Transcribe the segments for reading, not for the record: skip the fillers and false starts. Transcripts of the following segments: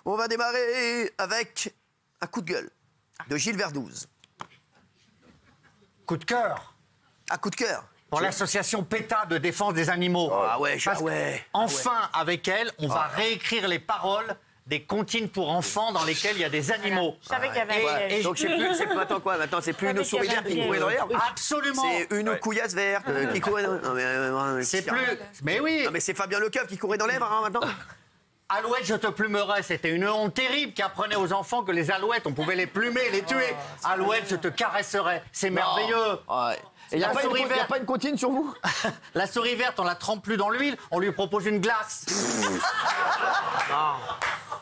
On va démarrer avec un coup de gueule de Gilles Verdouze. Coup de cœur. Un coup de cœur. Pour l'association PETA de défense des animaux. Ah ouais, Parce enfin, avec elle, on va réécrire les paroles des comptines pour enfants dans lesquelles il y a des animaux. Je savais qu'il y avait un piège. Donc maintenant quoi? Maintenant c'est plus une souris verte qui courait dans l'herbe. Absolument. C'est une couillasse verte qui courait dans... Non mais C'est plus... Mais oui. Non mais c'est Fabien Lecoeuf qui courait dans l'herbe maintenant. Alouette, je te plumerai. C'était une honte terrible qui apprenait aux enfants que les alouettes, on pouvait les plumer, les tuer. Alouette, je te caresserai. C'est merveilleux. Ouais. Il n'y a pas une comptine sur vous? La souris verte, on la trempe plus dans l'huile, on lui propose une glace.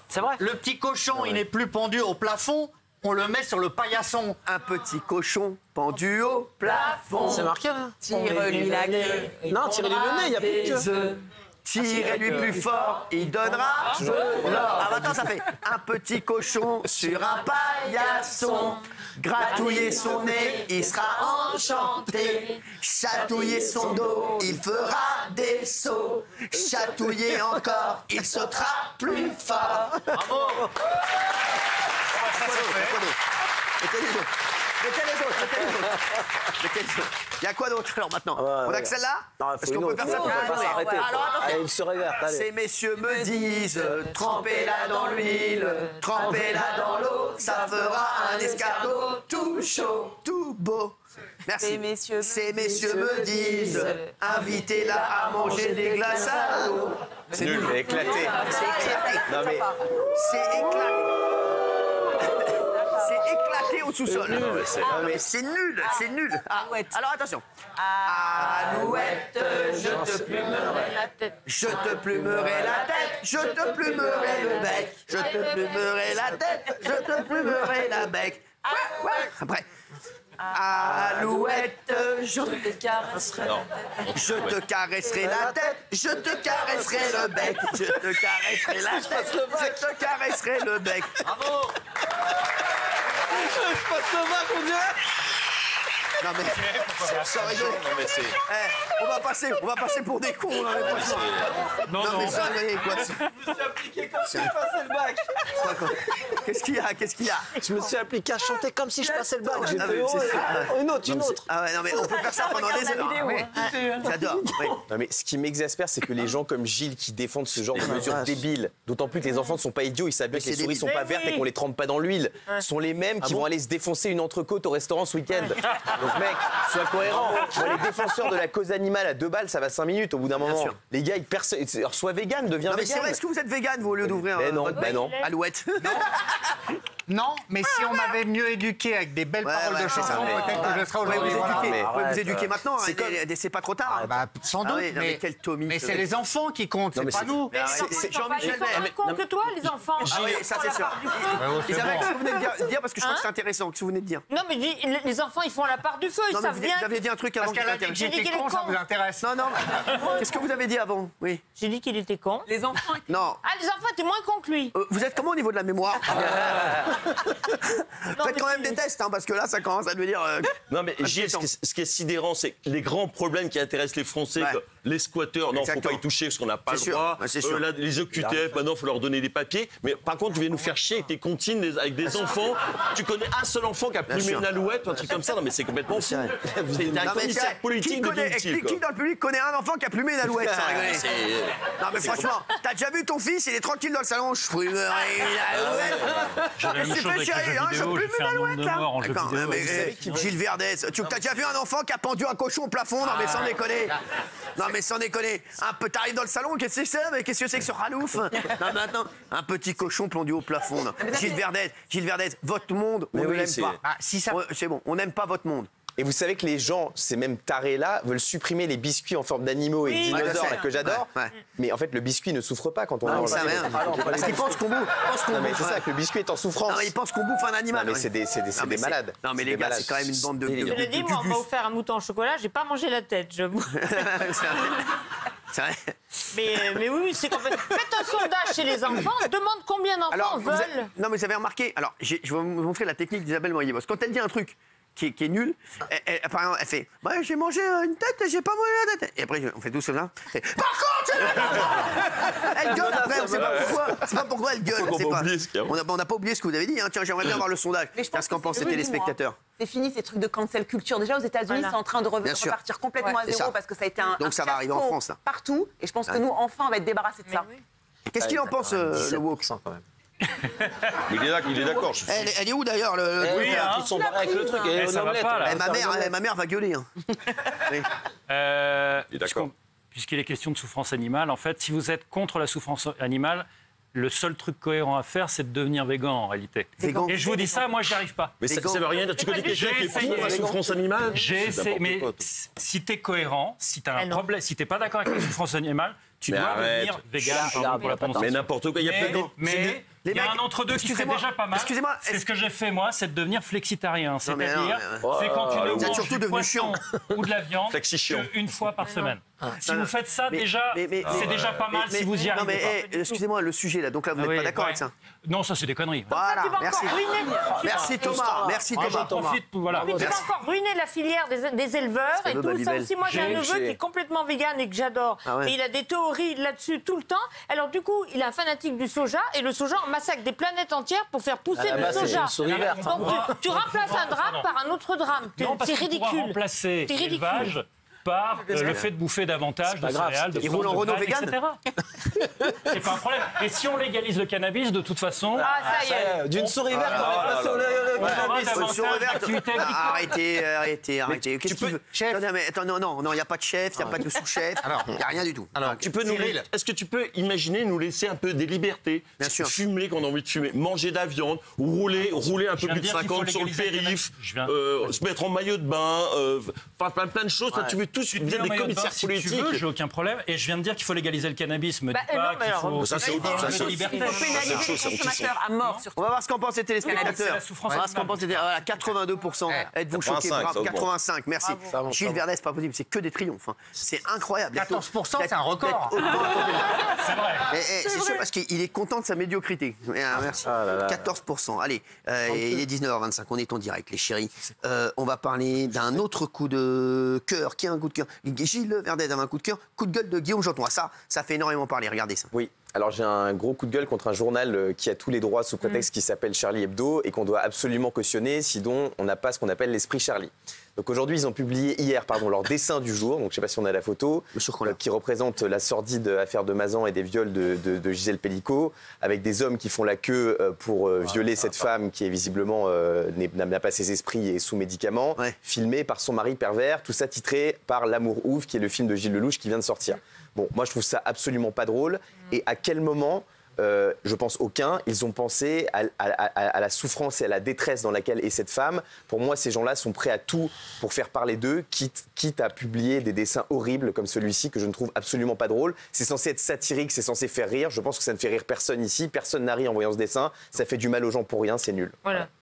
C'est vrai. Le petit cochon, il n'est plus pendu au plafond, on le met sur le paillasson. Un petit cochon pendu au plafond. C'est marqué, hein? Tire-lui la queue. Non, tirez-lui le nez, il n'y a plus de queue. Tirez-lui plus fort, il donnera de l'or. Ah maintenant ça fait un petit cochon sur un paillasson. Gratouiller son nez, il sera enchanté. Chatouiller son dos, il fera des sauts. Chatouiller encore, il sautera plus fort. Bravo. Il y a quoi d'autre alors maintenant? On a que celle-là? Parce qu'on peut faire ça. On peut pas s'arrêter. Allez, une souris verte, allez. Ces messieurs me disent, trempez-la dans l'huile, trempez-la dans l'eau, ça fera un escargot tout chaud, tout beau. Merci. Ces messieurs me disent, invitez-la à manger des glaces à l'eau. C'est nul, mais éclaté. C'est éclaté. Non mais... C'est éclaté. C'est éclaté au sous-sol. C'est nul, c'est nul. Ah, alors attention. Alouette, je te plumerai la tête. Je te plumerai la tête. Je te plumerai le bec. Je te plumerai la tête. Je te plumerai la bec. Après. Alouette, je te caresserai la tête. Je te caresserai la tête. Je te caresserai le bec. Je te caresserai la tête. Je te caresserai le bec. Bravo. Je passe le bac, on dirait. Non mais ça rigole. On va passer pour des cons là, les prochains. Non mais ça quoi. Je me suis appliqué comme si je passais le bac. Qu'est-ce qu'il y a? Je me suis appliqué à chanter comme si je passais le bac. Ah, J'étais mais heureux. c'est- Une autre. Ah ouais non mais on peut faire ça pendant des heures. J'adore. Oui. Non mais ce qui m'exaspère, c'est que les gens comme Gilles qui défendent ce genre de mesures débiles, d'autant plus que les enfants ne sont pas idiots, ils savent bien que les souris sont pas vertes et qu'on les trempe pas dans l'huile, sont les mêmes qui vont aller se défoncer une entrecôte au restaurant ce week-end. Donc mec, sois cohérent. Moi, les défenseurs de la cause animale à 2 balles, ça va 5 minutes au bout d'un moment. sûr. Les gars, alors sois vegan, deviens Non mais c'est vegan. vrai, est-ce que vous êtes vegan vous au lieu d'ouvrir Mais non, votre bah non. Alouette? Non, mais si on m'avait mieux éduqué avec des belles paroles de c'est ça, chansons, mais- peut-être que je serais aujourd'hui. Vous éduquer maintenant, c'est pas trop tard. Bah, sans doute, oui, non, mais quel Tommy, mais ce c'est mec. les enfants qui comptent, c'est mais pas c'est- nous. C'est Jean-Michel Ils sont plus cons que toi, les enfants. Ah oui, ça c'est sûr. Isabelle, qu'est-ce que vous venez de dire parce que je crois que c'est intéressant. Qu'est-ce que vous venez de dire? Non, mais les enfants, ils font la part du feu, ils Non, mais savent bien. vous avez dit un truc avant Parce qui qu'elle a dit que m'intéresse. j'étais qu'il est con, ça con. vous intéresse. Non, qu'est-ce que vous avez dit avant? Oui. J'ai dit qu'il était con. Les enfants. Non. Ah, les enfants étaient moins cons que lui. Vous êtes comment au niveau de la mémoire? Non, Faites quand mais même des tests, hein, parce que là, ça commence à devenir... Non mais Gilles, ce qui est sidérant, c'est que les grands problèmes qui intéressent les Français, Ouais. que les squatteurs, non, faut Exactement. pas y toucher parce qu'on n'a pas C'est le sûr. droit. Ouais, c'est sûr. Là, les OQTF, maintenant, faut leur donner des papiers. Mais par contre, tu viens nous faire chier avec tes comptines, avec des enfants. Tu connais un seul enfant qui a plumé sûr. une alouette ou un truc comme ça. Non mais c'est complètement fou. C'est un Non, mais commissaire c'est- politique de inutile, qui dans le public connaît un enfant qui a plumé une alouette sans rigoler? Non mais franchement, t'as déjà vu ton fils, il est tranquille dans le salon, je plumerai une alouette. Qu'est-ce que tu fais chérie? Hein, je plume une alouette là. D'accord, mais, Gilles Verdez, t'as déjà vu un enfant qui a pendu un cochon au plafond? Non mais sans déconner. Non mais sans déconner. Un peu, t'arrives dans le salon, qu'est-ce que c'est ça? Mais qu'est-ce que c'est que ce ralouf? Non maintenant, un petit cochon pendu au plafond. Non. Gilles Verdez, votre monde, on Mais ne oui, l'aime c'est- pas. Ah, si ça... Ouais, c'est bon, on n'aime pas votre monde. Et vous savez que les gens, ces mêmes tarés-là, veulent supprimer les biscuits en forme d'animaux et Oui. dinosaures, Ouais, je sais. là, que j'adore. Ouais. Mais en fait, le biscuit ne souffre pas quand on Non, mange. ça rien. Parce qu'ils pensent qu'on bouffe. Non, mais c'est ça, que le biscuit est en souffrance. Non, mais ils pensent qu'on bouffe un animal. Non, mais c'est des Non, mais malades. Non, mais C'est les des gars, malades. c'est quand même une bande de. Je l'ai dit, moi, on m'a offert un mouton au chocolat, j'ai pas mangé la tête. C'est vrai. Mais oui, c'est complètement. Faites un sondage chez les enfants, demande combien d'enfants Alors, veulent. non, mais vous avez remarqué. Alors, je vais vous montrer la technique d'Isabelle Moyer. Parce que quand elle dit un truc qui est nulle. Par exemple, elle fait bah, j'ai mangé une tête et j'ai pas mangé la tête. Et après, on fait tout ça. Par contre, elle gueule après, on sait pas pourquoi. C'est pas pourquoi elle gueule. On n'a pas oublié ce que vous avez dit. Hein. Tiens, j'aimerais bien voir le sondage. Qu'est-ce qu'en pensent les téléspectateurs? C'est fini ces trucs de cancel culture. Déjà aux États-Unis, c'est en train de repartir complètement à zéro parce que ça a été un donc ça va arriver en France là. Partout. Et je pense que nous, enfin, on va être débarrassés de ça. Qu'est-ce qu'il en pense le woke quand même. Il est d'accord. Elle est où d'ailleurs Ils sont barrés avec le truc. Et ça va pas, là. Ma mère va gueuler. Hein. Il est d'accord. Puisqu'il est question de souffrance animale, en fait, si vous êtes contre la souffrance animale, le seul truc cohérent à faire, c'est de devenir végan en réalité. Végan. Et je vous dis ça, moi, j'y arrive pas. Mais ça veut rien dire. Tu connais quelqu'un qui est pour la souffrance animale? J'ai essayé, mais si t'es cohérent, si t'as un problème, si t'es pas d'accord avec la souffrance animale, tu dois devenir vegan. Pour la Mais n'importe quoi, il y a plein de... Mais il y a un entre-deux qui serait déjà pas mal. Excusez-moi. C'est ce que j'ai fait, moi, c'est de devenir flexitarien. C'est-à-dire, c'est quand tu ne manges surtout du poisson ou de la viande qu'une fois par semaine. Si vous faites ça, déjà, c'est déjà pas mal si vous y arrivez pas. Excusez-moi, le sujet, là, donc là, vous n'êtes pas d'accord avec ça? Non, ça, c'est des conneries. Voilà, merci. Merci Thomas. Merci Thomas. Voilà. Mais tu vas encore ruiner la filière des éleveurs et tout ça aussi. Moi, j'ai un neveu qui est complètement vegan et que j'adore. Et il a des théories là-dessus tout le temps. Alors, du coup, il est un fanatique du soja et le soja massacre des planètes entières pour faire pousser du soja. Donc, tu remplaces un drame par un autre drame. C'est ridicule. Remplacer l'élevage par le fait de bouffer davantage de céréales, de roule en Renault vegan, etc. C'est pas un problème. Et si on légalise le cannabis, de toute façon... Ah, ça y est. D'une souris verte, on va passer au cannabis. Arrêtez. Qu'est-ce qu'il veut? Non, il n'y a pas de chef, il n'y a pas de sous-chef, il n'y a rien du tout. Alors, est-ce que tu peux imaginer nous laisser un peu des libertés? Bien sûr. Fumer quand on a envie de fumer, manger de la viande, rouler un peu plus de 50 sur le périph', se mettre en maillot de bain, plein de choses. Tu veux tous devenir des commissaires politiques. Si tu veux, j'ai aucun problème. Et je viens de dire qu'il faut légaliser le cannabis. Me dis pas qu'il faut... Ça, c'est autre chose. Il faut pénaliser les consommateurs à mort, surtout. On va voir ce qu'en pensent les téléspectateurs. On va voir ce qu'en pensent les téléspectateurs. 82%. Êtes-vous choqués? 85, merci. Gilles Verdez, c'est pas possible. C'est que des triomphes. C'est incroyable. 14%, c'est un record. C'est vrai. C'est sûr parce qu'il est content de sa médiocrité. Merci. 14%. Allez, il est 19h25. On est en direct, les chéris. On va parler d'un autre coup de cœur. Qui a un coup de cœur? Gilles Verdez avait un coup de cœur. Coup de gueule de Guillaume Janton. Ça fait énormément parler. Regardez ça. Oui. Alors j'ai un gros coup de gueule contre un journal qui a tous les droits sous prétexte qui s'appelle Charlie Hebdo et qu'on doit absolument cautionner, sinon on n'a pas ce qu'on appelle l'esprit Charlie. Donc aujourd'hui, ils ont publié hier leur dessin du jour, donc je ne sais pas si on a la photo, qui représente la sordide affaire de Mazan et des viols de Gisèle Pellicot, avec des hommes qui font la queue pour violer cette femme qui est visiblement n'a pas ses esprits et sous médicaments, filmée par son mari pervers, tout ça titré par L'amour ouvre, qui est le film de Gilles Lelouch qui vient de sortir. Bon, moi je trouve ça absolument pas drôle. Et à quel moment, je pense aucun, ils ont pensé à la souffrance et à la détresse dans laquelle est cette femme. Pour moi, ces gens-là sont prêts à tout pour faire parler d'eux, quitte à publier des dessins horribles comme celui-ci que je ne trouve absolument pas drôle. C'est censé être satirique, c'est censé faire rire. Je pense que ça ne fait rire personne ici. Personne n'a ri en voyant ce dessin. Ça fait du mal aux gens pour rien, c'est nul. Voilà.